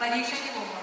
പരീക്ഷയ്ക്ക് പോകുമ്പോൾ.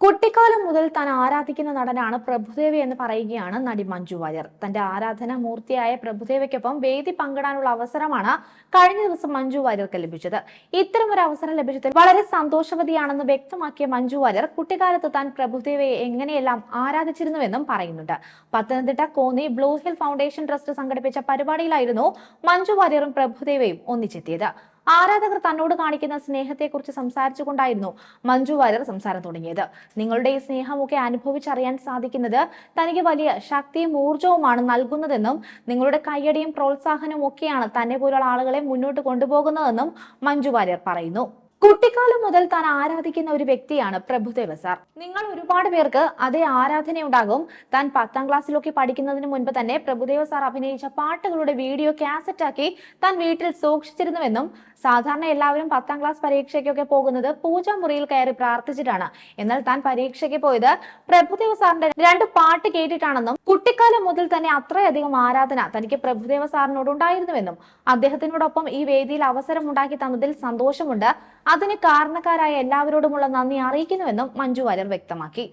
കുട്ടിക്കാലം മുതൽ താൻ ആരാധിക്കുന്ന നടനാണ് പ്രഭുദേവ എന്ന് പറയുകയാണ് നടി മഞ്ജു വാര്യർ. തന്റെ ആരാധന മൂർത്തിയായ പ്രഭുദേവയ്ക്കൊപ്പം വേദി പങ്കിടാനുള്ള അവസരമാണ് കഴിഞ്ഞ ദിവസം മഞ്ജു വാര്യർക്ക് ലഭിച്ചത്. ഇത്തരമൊരു അവസരം ലഭിച്ചതിൽ വളരെ സന്തോഷവതിയാണെന്ന് വ്യക്തമാക്കിയ മഞ്ജു വാര്യർ കുട്ടിക്കാലത്ത് താൻ പ്രഭുദേവയെ എങ്ങനെയെല്ലാം ആരാധിച്ചിരുന്നുവെന്നും പറയുന്നുണ്ട്. Pathanamthitta Konni blue hill foundation trust സംഘടിപ്പിച്ച പരിപാടിയിലായിരുന്നു മഞ്ജു വാര്യറും പ്രഭുദേവയും ഒന്നിച്ചെത്തിയത്. ആരാധകർ തന്നോട് കാണിക്കുന്ന സ്നേഹത്തെക്കുറിച്ച് സംസാരിച്ചുകൊണ്ടായിരുന്നു മഞ്ജു വാര്യർ സംസാരം തുടങ്ങിയത്. നിങ്ങളുടെ ഈ സ്നേഹമൊക്കെ അനുഭവിച്ചറിയാൻ സാധിക്കുന്നത് തനിക്ക് വലിയ ശക്തിയും ഊർജവുമാണ് നൽകുന്നതെന്നും നിങ്ങളുടെ കയ്യടിയും പ്രോത്സാഹനവും ഒക്കെയാണ് തന്നെ പോലുള്ള ആളുകളെ മുന്നോട്ട് കൊണ്ടുപോകുന്നതെന്നും മഞ്ജു വാര്യർ പറയുന്നു. കുട്ടിക്കാലം മുതൽ താൻ ആരാധിക്കുന്ന ഒരു വ്യക്തിയാണ് പ്രഭുദേവ സാർ. നിങ്ങൾ ഒരുപാട് പേർക്ക് അതേ ആരാധനയുണ്ടാകും. താൻ 10ാം ക്ലാസ്സിലൊക്കെ പഠിക്കുന്നതിന് മുൻപ് തന്നെ പ്രഭുദേവ സാർ അഭിനയിച്ച പാട്ടുകളുടെ വീഡിയോ കാസറ്റാക്കി താൻ വീട്ടിൽ സൂക്ഷിച്ചിരുന്നുവെന്നും സാധാരണ എല്ലാവരും 10ാം ക്ലാസ് പരീക്ഷയ്ക്കൊക്കെ പോകുന്നത് പൂജാമുറിയിൽ കയറി പ്രാർത്ഥിച്ചിട്ടാണ്. എന്നാൽ താൻ പരീക്ഷയ്ക്ക് പോയത് പ്രഭുദേവ സാറിന്റെ 2 പാട്ട് കേട്ടിട്ടാണെന്നും കുട്ടിക്കാലം മുതൽ തന്നെ അത്രയധികം ആരാധന തനിക്ക് പ്രഭുദേവ സാറിനോട് ഉണ്ടായിരുന്നുവെന്നും അദ്ദേഹത്തിനോടൊപ്പം ഈ വേദിയിൽ അവസരം ഉണ്ടാക്കി തന്നതിൽ സന്തോഷമുണ്ട്. അതിന് കാരണക്കാരായ എല്ലാവരോടുമുള്ള നന്ദി അറിയിക്കുന്നുവെന്നും മഞ്ജു വാര്യർ വ്യക്തമാക്കി.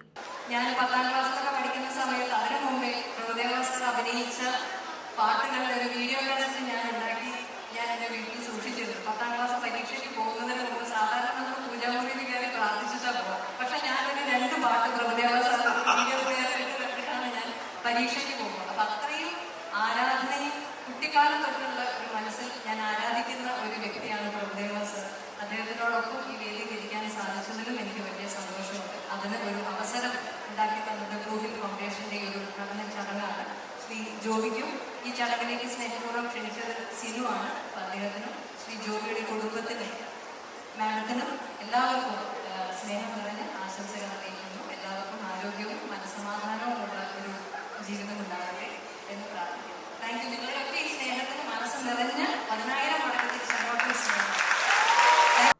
ഞാൻ 10ാം ക്ലാസ്സിലൊക്കെ പഠിക്കുന്ന സമയത്ത് അതിനു മുമ്പേ പ്രഭുദേവ സാർ അഭിനയിച്ച പാട്ടുകളുടെ ഒരു വീഡിയോ കാസറ്റ് ഞാൻ ഉണ്ടാക്കി ഞാൻ എൻ്റെ വീട്ടിൽ സൂക്ഷിച്ചിരുന്നു. 10ാം ക്ലാസ് പരീക്ഷയ്ക്ക് പോകുന്നതിന് മുമ്പ് സാധാരണ നമ്മൾ പൂജാമുറിയിൽ കയറി പ്രാർത്ഥിച്ചിട്ടാണ് പോകാം. പക്ഷെ ഞാനൊരു 2 പാട്ട് പ്രഭുദേവ സാർ വീഡിയോ കണ്ടിട്ടാണ് ഞാൻ പരീക്ഷയ്ക്ക് പോകുന്നത്. അപ്പം അത്രയും ആരാധനയും കുട്ടിക്കാലം തൊട്ടുള്ള ഒരു മനസ്സിൽ ഞാൻ ആരാധിക്കുന്ന ഒരു വ്യക്തിയാണ് പ്രഭുദേവ സാർ. അദ്ദേഹത്തിനോടൊപ്പം ഈ വേദിയിൽ ഇരിക്കാൻ സാധിച്ചതിലും എനിക്ക് വലിയ സന്തോഷമുണ്ട്. അതിന് ഒരു അവസരം ഉണ്ടാക്കി തന്നത് ബ്ലൂ ഹിൽ ഫൗണ്ടേഷൻ്റെ ഒരു ഉദ്ഘാടന ചടങ്ങാണ്. ശ്രീ ജോബിക്കും ഈ ചടങ്ങിലേക്ക് സ്നേഹപൂർവ്വം ക്ഷണിച്ചത് സിനുവാണ്. അപ്പം അദ്ദേഹത്തിനും ശ്രീ ജോബിയുടെ കുടുംബത്തിനും മാഡത്തിനും എല്ലാവർക്കും സ്നേഹം നിറഞ്ഞ ആശംസകൾ അറിയിക്കുന്നു. എല്ലാവർക്കും ആരോഗ്യവും മനസ്സമാധാനവും ഉള്ള ഒരു ജീവിതം ഉണ്ടാകട്ടെ എന്ന് പ്രാർത്ഥിക്കുന്നു. Thank you. നിങ്ങളുടെയൊക്കെ ഈ സ്നേഹത്തിന് മനസ്സ് നിറഞ്ഞ് 10,000 മടങ്ങത്തിൽ ചങ്ങോട്ടും സ്നേഹം.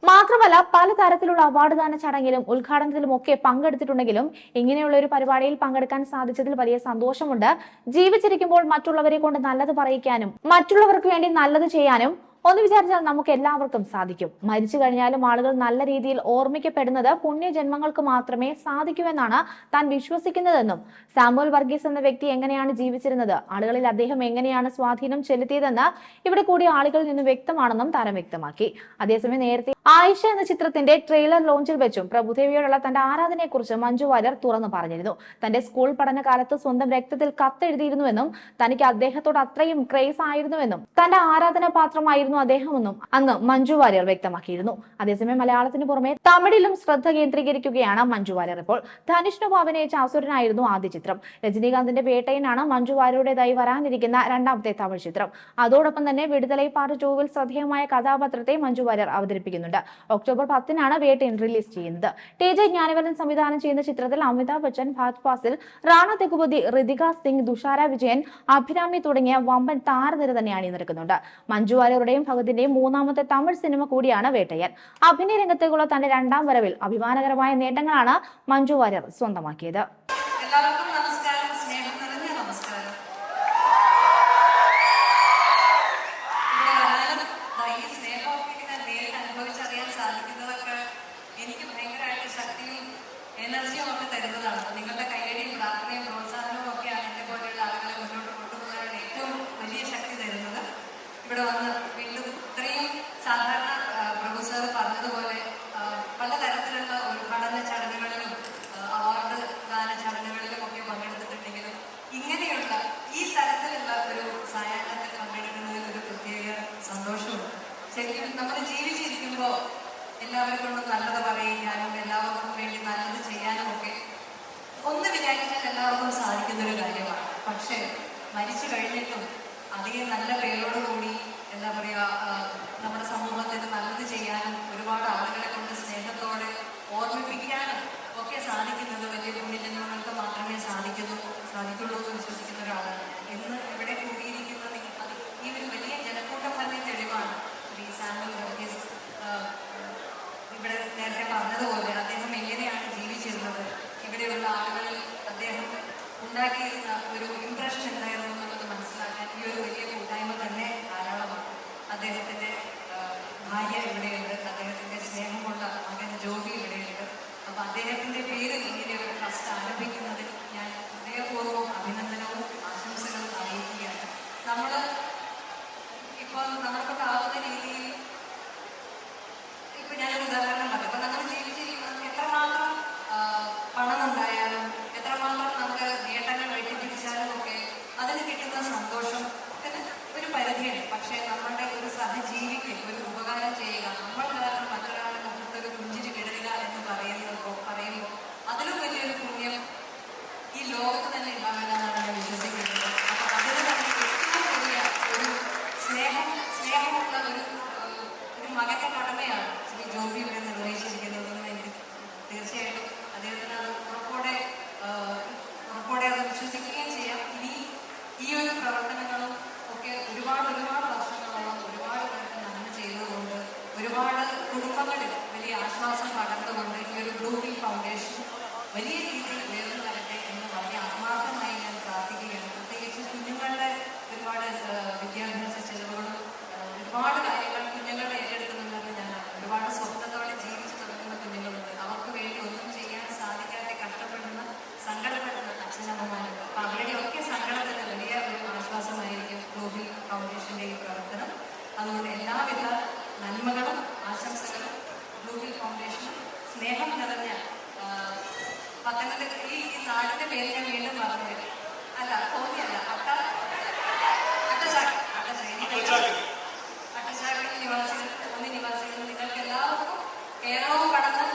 മാത്രമല്ല പലതരത്തിലുള്ള അവാർഡ് ദാന ചടങ്ങിലും ഉദ്ഘാടനത്തിലും ഒക്കെ പങ്കെടുത്തിട്ടുണ്ടെങ്കിലും ഇങ്ങനെയുള്ള ഒരു പരിപാടിയിൽ പങ്കെടുക്കാൻ സാധിച്ചതിൽ വലിയ സന്തോഷമുണ്ട്. ജീവിച്ചിരിക്കുമ്പോൾ മറ്റുള്ളവരെ കൊണ്ട് നല്ലത് പറയിക്കാനും മറ്റുള്ളവർക്ക് വേണ്ടി നല്ലത് ചെയ്യാനും ഒന്ന് വിചാരിച്ചാൽ നമുക്ക് എല്ലാവർക്കും സാധിക്കും. മരിച്ചു കഴിഞ്ഞാലും ആളുകൾ നല്ല രീതിയിൽ ഓർമ്മിക്കപ്പെടുന്നത് പുണ്യജന്മങ്ങൾക്ക് മാത്രമേ സാധിക്കൂവെന്നാണ് താൻ വിശ്വസിക്കുന്നതെന്നും സാമുവൽ വർഗീസ് എന്ന വ്യക്തി എങ്ങനെയാണ് ജീവിച്ചിരുന്നത്, ആളുകളിൽ അദ്ദേഹം എങ്ങനെയാണ് സ്വാധീനം ചെലുത്തിയതെന്ന് ഇവിടെ കൂടിയ ആളുകളിൽ നിന്ന് വ്യക്തമാണെന്നും താരം വ്യക്തമാക്കി. അതേസമയം നേരത്തെ ആയിഷ എന്ന ചിത്രത്തിന്റെ ട്രെയിലർ ലോഞ്ചിൽ വെച്ചും പ്രഭുദേവിയോടുള്ള തന്റെ ആരാധനയെക്കുറിച്ച് മഞ്ജു വാര്യർ തുറന്നു പറഞ്ഞിരുന്നു. തന്റെ സ്കൂൾ പഠനകാലത്ത് സ്വന്തം രക്തത്തിൽ കത്തെഴുതിയിരുന്നുവെന്നും തനിക്ക് അദ്ദേഹത്തോട് അത്രയും ക്രേസ് ആയിരുന്നുവെന്നും തന്റെ ആരാധനാപാത്രമായിരുന്നു അദ്ദേഹമെന്നും അന്ന് മഞ്ജു വാര്യർ വ്യക്തമാക്കിയിരുന്നു. അതേസമയം മലയാളത്തിന് പുറമെ തമിഴിലും ശ്രദ്ധ കേന്ദ്രീകരിക്കുകയാണ് മഞ്ജു വാര്യർ ഇപ്പോൾ. ധനുഷിനൊപ്പം അഭിനയിച്ച അസുരനായിരുന്നു ആദ്യ ചിത്രം. രജനീകാന്തിന്റെ വേട്ടയനാണ് മഞ്ജു വാര്യരുടേതായി വരാനിരിക്കുന്ന 2ാമത്തെ തമിഴ് ചിത്രം. അതോടൊപ്പം തന്നെ വിടുതലൈ പാർട്ട് 2-വിൽ ശ്രദ്ധേയമായ കഥാപാത്രത്തെ മഞ്ജു വാര്യർ അവതരിപ്പിക്കുന്നുണ്ട്. ഒക്ടോബർ 10-നാണ് വേട്ടയൻ റിലീസ് ചെയ്യുന്നത്. TJ ജ്ഞാനവേലൻ സംവിധാനം ചെയ്യുന്ന ചിത്രത്തിൽ അമിതാഭ് ബച്ചൻ, ഫഹദ് ഫാസിൽ, റാണ തെഗുപതി, ഋതിക സിംഗ്, തുഷാര വിജയൻ, അഭിരാമി തുടങ്ങിയ വമ്പൻ താരനിര തന്നെ അണിനിരക്കുന്നുണ്ട്. മഞ്ജു വാര്യരുടെയും ഫഹദിന്റെയും 3ാമത്തെ തമിഴ് സിനിമ കൂടിയാണ് വേട്ടയൻ. അഭിനയ രംഗത്തേക്കുള്ള തന്റെ 2ാം വരവിൽ അഭിമാനകരമായ നേട്ടങ്ങളാണ് മഞ്ജു വാര്യർ സ്വന്തമാക്കിയത്. എല്ലാവർക്കും നമസ്കാരം, സ്നേഹം നിറഞ്ഞ നമസ്കാരം. ഈ സ്നേഹമൊക്കെ നേരിട്ട് അനുഭവിച്ചറിയാൻ സാധിക്കുന്നതൊക്കെ എനിക്ക് ഭയങ്കരമായിട്ട് ശക്തിയും എനർജിയും ഒക്കെ തരുന്നതാണ്. നിങ്ങളുടെ കയ്യടിയും പ്രാർത്ഥനയും പ്രോത്സാഹനവും ഒക്കെയാണ് എന്നെ പോലെയുള്ള ആളുകളെ മുന്നോട്ട് കൊണ്ടുപോകാൻ ഏറ്റവും വലിയ ശക്തി തരുന്നത്. ഇവിടെ വന്ന് വീണ്ടും ഇത്രയും സാധാരണ പ്രഭു സാർ പറഞ്ഞതുപോലെ പലതരത്തിലുള്ള ഉദ്ഘാടന ചടങ്ങുകളിലും അവാർഡ് ദാന ചടങ്ങുകളിലും ഒക്കെ പങ്കെടുത്തിട്ടുണ്ടെങ്കിലും ഇങ്ങനെയുള്ള ഈ തരത്തിലുള്ള ഒരു സായാഹ്നത്തിൽ പങ്കെടുക്കുന്നതിൽ ഒരു പ്രത്യേക സന്തോഷമുണ്ട്. ശരിക്കും നമ്മൾ ജീവിച്ചിരിക്കുമ്പോൾ എല്ലാവരെ കൊണ്ടും നല്ലത് പറയിക്കാനും എല്ലാവർക്കും വേണ്ടി നല്ലത് ചെയ്യാനും ഒക്കെ ഒന്ന് വിചാരിച്ചാൽ എല്ലാവർക്കും സാധിക്കുന്നൊരു കാര്യമാണ്. പക്ഷേ മരിച്ചു കഴിഞ്ഞിട്ടും അധികം നല്ല പേരോടുകൂടി എന്താ പറയുക നമ്മുടെ സമൂഹത്തിന് നല്ലത് ചെയ്യാനും ഒരുപാട് ആളുകളെ കൊണ്ട് സ്നേഹത്തോടെ ഓർമ്മിപ്പിക്കാനും ഒക്കെ സാധിക്കുന്നത് വലിയ പുണ്യജന്മങ്ങൾക്ക് മാത്രമേ സാധിക്കുള്ളൂ എന്ന് വിശ്വസിക്കുന്ന ഒരാളാണ്. ഇന്ന് ഇവിടെ കൂടിയിരിക്കുന്നത് ഈ ഒരു വലിയ ജനക്കൂട്ടം തന്നെ തെളിവാണ്. ശ്രീ സാമുവൽ വർഗീസ് ഇവിടെ നേരത്തെ പറഞ്ഞതുപോലെ അദ്ദേഹം എങ്ങനെയാണ് ജീവിച്ചിരുന്നത്, ഇവിടെയുള്ള ആളുകളിൽ അദ്ദേഹം ഉണ്ടാക്കിയിരുന്ന ഒരു ഇംപ്രഷൻ എന്തായിരുന്നു എന്നുള്ളത് മനസ്സിലാക്കാൻ ഈ ഒരു വലിയ കൂട്ടായ്മ തന്നെ ധാരാളമാണ്. അദ്ദേഹത്തിൻ്റെ ഭാര്യ ഇവിടെയുണ്ട്, അദ്ദേഹത്തിൻ്റെ സ്നേഹമുള്ള മകൻ ജോബി ഇവിടെയുണ്ട്. അപ്പം നിന്ന് കിട്ടുന്ന സന്തോഷം ഒരു പരിധിയുണ്ട്. പക്ഷേ നമ്മളുടെ ഒരു സഹജീവിക്ക് ഒരു ഉപകാരം ചെയ്യുക, നമ്മൾ കാരണം മറ്റൊരാളുടെ മുഖത്തൊരു പുഞ്ചിരി വിടുക എന്ന് പറയുമ്പോൾ അതിലും വലിയൊരു പുണ്യം ഈ ലോകത്ത് തന്നെ ഉണ്ടാവില്ലെന്നാണ് ഞാൻ വിശ്വസിക്കുന്നത്. അപ്പൊ അതിന് തന്നെ ഏറ്റവും വലിയ ഒരു സ്നേഹമുള്ള ഒരു മകന്റെ കടമയാണ് ശ്രീ ജോബി ഇവിടെ നിർവഹിച്ചിരിക്കുന്നതെന്ന് എനിക്ക് തീർച്ചയായിട്ടും അദ്ദേഹത്തിന് അത് ഉറപ്പോടെ അത് വിശ്വസിക്കുകയും ചെയ്യാം. ഇനി ഈ ഒരു പ്രവർത്തനങ്ങളും ഒക്കെ ഒരുപാട് വർഷങ്ങളോളം ഒരുപാട് പേർക്ക് നന്മ ചെയ്തതുകൊണ്ട്, ഒരുപാട് കുടുംബങ്ങളിൽ വലിയ ആശ്വാസം പകർന്നുകൊണ്ട് ഈ ഒരു ബ്ലൂ ഹിൽ ഫൗണ്ടേഷൻ വലിയ രീതിയിൽ ഉയർന്നു വരട്ടെ എന്ന് വളരെ ആത്മാർത്ഥമായി ഞാൻ പ്രാർത്ഥിക്കുകയാണ്. പ്രത്യേകിച്ച് കുഞ്ഞുങ്ങളുടെ ഒരുപാട് വിദ്യാഭ്യാസ ചെലവുകളും ഒരുപാട് കാര്യങ്ങൾ കുഞ്ഞുങ്ങളുടെ ഏറ്റെടുക്കുന്നുണ്ടെന്ന് ഞാൻ ഒരുപാട് സ്വപ്നത്തോടെ ജീവിച്ചു തുടങ്ങുന്ന കുഞ്ഞുങ്ങളുണ്ട്. അവർക്ക് വേണ്ടി ഒന്നും ചെയ്യാൻ സാധിക്കാതെ കഷ്ടപ്പെടുന്ന സങ്കടപ്പെടുന്ന അച്ഛനമ്മമാരുണ്ട്. അപ്പം അവരുടെയൊക്കെ സങ്കടത്തിന് വലിയ ഒരു ആശ്വാസമായിരിക്കും ബ്ലൂ ഹിൽ ഫൗണ്ടേഷൻ്റെ ഈ പ്രവർത്തനം. അതുകൊണ്ട് എല്ലാവിധ നന്മകളും ആശംസകളും ബ്ലൂ ഹിൽ ഫൗണ്ടേഷനും. സ്നേഹം നിറഞ്ഞ പത്തനംതിട്ട ഈ നാടിന്റെ പേര് ഞാൻ വീണ്ടും പറഞ്ഞു. അല്ല, തോന്നിയല്ല, അട്ടശാഖ നിവാസികൾ നിങ്ങൾക്ക് എല്ലാവർക്കും കേരളവും കടന്ന്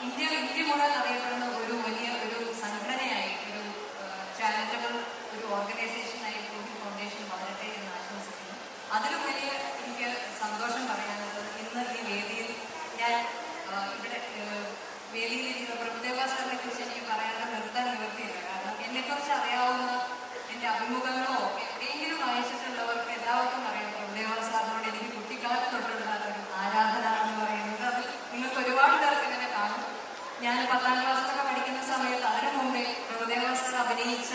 ഇന്ത്യ മുഴുവൻ അറിയപ്പെടുന്ന ഒരു വലിയ ഒരു സംഘടനയായി, ഒരു ചാരിറ്റബിൾ ഒരു ഓർഗനൈസേഷനായി ബ്ലൂ ഹിൽ ഫൗണ്ടേഷൻ വളരട്ടെ എന്ന് ആശംസിക്കുന്നു. അതിലും വലിയ എനിക്ക് സന്തോഷം പറയാനുള്ളത്, ഇന്ന് ഈ വേദിയിൽ ഞാൻ ഇവിടെ വേദിയിലിരിക്കുന്ന പ്രഭുദേവാ സാറിനെ കുറിച്ച് എനിക്ക് പറയാതെ നിർത്താൻ നിവൃത്തിയില്ല. കാരണം എന്നെക്കുറിച്ച് അറിയാവുന്ന എൻ്റെ അഭിമുഖങ്ങളോ എവിടെയെങ്കിലും വായിച്ചിട്ടുള്ളവർക്ക് എല്ലാവർക്കും അറിയാം പ്രഭുദേവാ സാറിനോട് എനിക്ക് കുട്ടിക്കാലത്ത് തൊട്ടുള്ള ഒരു ആരാധന എന്ന് പറയുന്നത്. അത് നിങ്ങൾക്ക് ഒരുപാട് പേർക്ക് ഇങ്ങനെ കാണും. ഞാൻ 10ാം ക്ലാസ്സിലൊക്കെ പഠിക്കുന്ന സമയത്ത് അതിനു മുമ്പേ പ്രഭുദേവാ സാർ അഭിനയിച്ച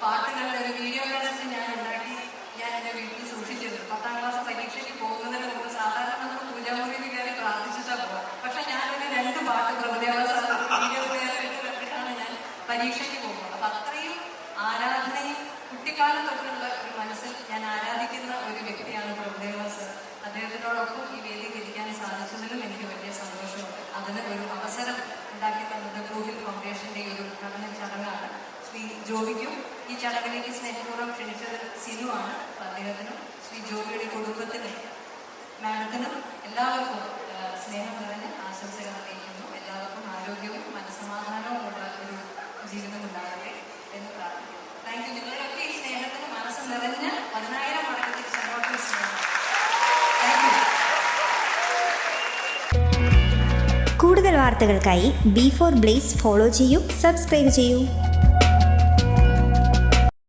പാട്ടുകളുടെ ഒരു വീഡിയോ കാസറ്റ് ഞാൻ ഉണ്ടാക്കി ഞാൻ എൻ്റെ വീട്ടിൽ സൂക്ഷിച്ചിരുന്നു. 10ാം ക്ലാസ് പരീക്ഷയ്ക്ക് പോകുന്നതിന് മുമ്പ് സാധാരണ നമ്മൾ പൂജാമുറിയിൽ കയറി പ്രാർത്ഥിച്ചിട്ടാണ് പോകാം. പക്ഷെ ഞാനൊരു 2 പാട്ട് പ്രഭുദേവാ സാർ വീഡിയോ പ്ലെയറിട്ട് കണ്ടിട്ടാണ് ഞാൻ പരീക്ഷയ്ക്ക് പോകുന്നത്. അപ്പം അത്രയും ആരാധനയും കുട്ടിക്കാലം തൊട്ടുള്ള ഒരു മനസ്സിൽ ഞാൻ ആരാധിക്കുന്ന ഒരു വ്യക്തിയാണ് പ്രഭുദേവാ സാർ. അദ്ദേഹത്തിനോടൊപ്പം ഈ വേദിയിൽ ഇരിക്കാൻ സാധിച്ചതിലും എനിക്ക് വലിയ സന്തോഷമുണ്ട്. അതിന് ഒരു അവസരം ഉണ്ടാക്കി തന്നത് ബ്ലൂ ഹിൽ ഫൗണ്ടേഷൻ്റെ ഒരു ഉദ്ഘാടന ചടങ്ങാണ്. ശ്രീ ജോബിക്കും ഈ ചടങ്ങിലേക്ക് സ്നേഹപൂർവ്വം ക്ഷണിച്ചത് സിനുവാണ്. അദ്ദേഹത്തിനും ശ്രീ ജോബിയുടെ കുടുംബത്തിനും മാഡത്തിനും എല്ലാവർക്കും സ്നേഹം നിറഞ്ഞ ആശംസകൾ അറിയിക്കുന്നു. എല്ലാവർക്കും ആരോഗ്യവും മനസ്സമാധാനവുമുള്ള ഒരു ജീവിതം ഉണ്ടാകട്ടെ എന്ന് പ്രാർത്ഥിക്കുന്നു. Thank you. നിങ്ങളുടെയൊക്കെ ഈ സ്നേഹത്തിന് മനസ്സ് നിറഞ്ഞ് 10,000 മടങ്ങ് തിരിച്ചങ്ങോട്ടും സ്നേഹം. Thank you. കൂടുതൽ വാർത്തകൾക്കായി B4 Blaze ഫോളോ ചെയ്യൂ, സബ്സ്ക്രൈബ് ചെയ്യൂ.